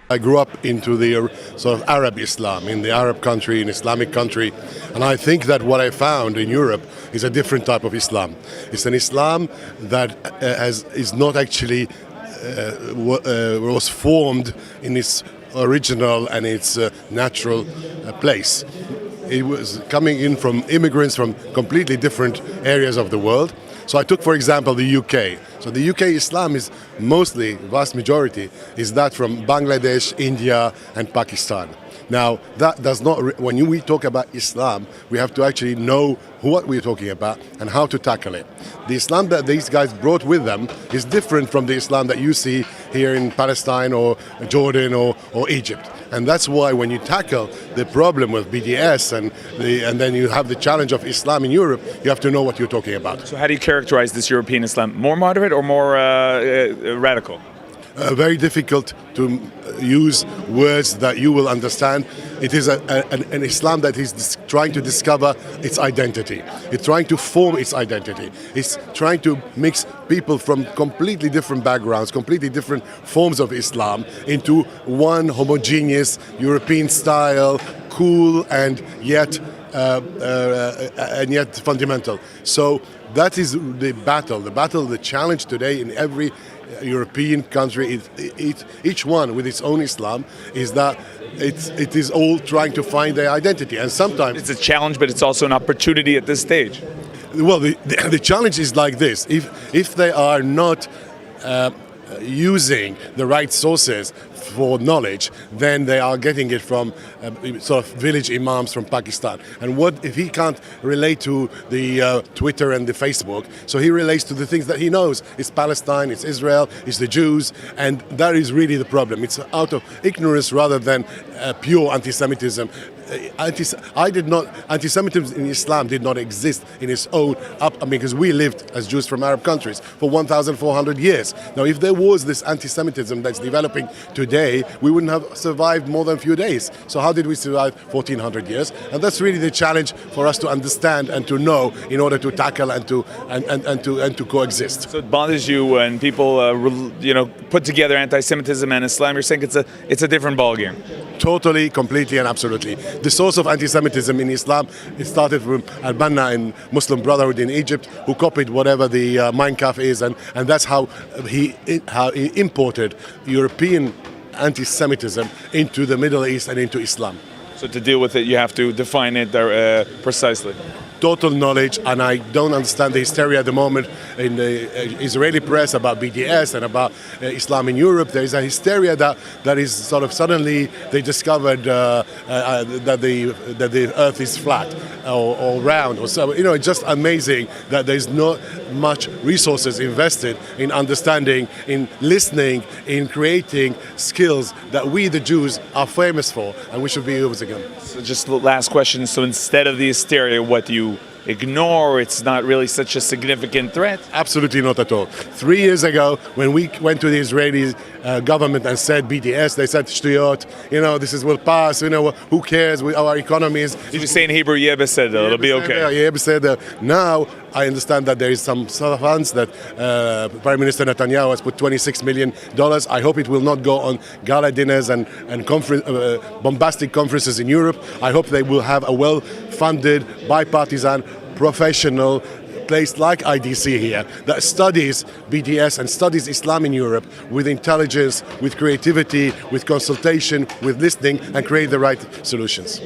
I grew up into the sort of Arab Islam, in the Arab country, in Islamic country, and I think that what I found in Europe is a different type of Islam. It's an Islam that is not actually was formed in its original and its natural place. It was coming in from immigrants from completely different areas of the world. So I took, for example, the UK. So the UK Islam is mostly, vast majority, is that from Bangladesh, India, and Pakistan. Now, that does not, when we talk about Islam, we have to actually know what we're talking about and how to tackle it. The Islam that these guys brought with them is different from the Islam that you see here in Palestine or Jordan or Egypt. And that's why when you tackle the problem with BDS and then you have the challenge of Islam in Europe, you have to know what you're talking about. So how do you characterize this European Islam? More moderate or more radical? Very difficult to use words that you will understand. It is an Islam that is trying to discover its identity. It's trying to form its identity. It's trying to mix people from completely different backgrounds, completely different forms of Islam into one homogeneous European style, cool and yet fundamental. So that is the battle. The challenge today in every European country, each one with its own Islam, is that it is all trying to find their identity, and sometimes it's a challenge, but it's also an opportunity at this stage. Well, the challenge is like this: if they are not using the right sources for knowledge, then they are getting it from sort of village imams from Pakistan. And what if he can't relate to the Twitter and the Facebook? So he relates to the things that he knows. It's Palestine, it's Israel, it's the Jews, and that is really the problem. It's out of ignorance rather than pure anti-Semitism. Anti-Semitism in Islam did not exist in its own because we lived as Jews from Arab countries for 1,400 years. Now, if there was this anti-Semitism that's developing today, we wouldn't have survived more than a few days. So how did we survive 1,400 years? And that's really the challenge for us to understand and to know in order to tackle and to coexist. So it bothers you when people put together anti-Semitism and Islam. You're saying it's a different ballgame. Totally, completely, and absolutely. The source of anti-Semitism in Islam, it started from Al-Banna in Muslim Brotherhood in Egypt, who copied whatever the Mein Kampf is, and that's how he imported European anti-Semitism into the Middle East and into Islam. So to deal with it, you have to define it precisely. Total knowledge, and I don't understand the hysteria at the moment in the Israeli press about BDS and about Islam in Europe. There is a hysteria that is sort of suddenly they discovered that the earth is flat or round or so. It's just amazing that there's not much resources invested in understanding, in listening, in creating skills that we the Jews are famous for, and we should be able to again. So just the last question. So instead of the hysteria, what do you ignore? It's not really such a significant threat? Absolutely not at all. 3 years ago, when we went to the Israeli government and said BDS, they said shtuyot, this will pass, who cares, our economy is... If you say in Hebrew, yeah, beseder, it'll be okay. Yeah, beseder. Now, I understand that there is some funds that Prime Minister Netanyahu has put $26 million. I hope it will not go on gala dinners and bombastic conferences in Europe. I hope they will have a well-funded, bipartisan, professional place like IDC here that studies BDS and studies Islam in Europe with intelligence, with creativity, with consultation, with listening, and create the right solutions.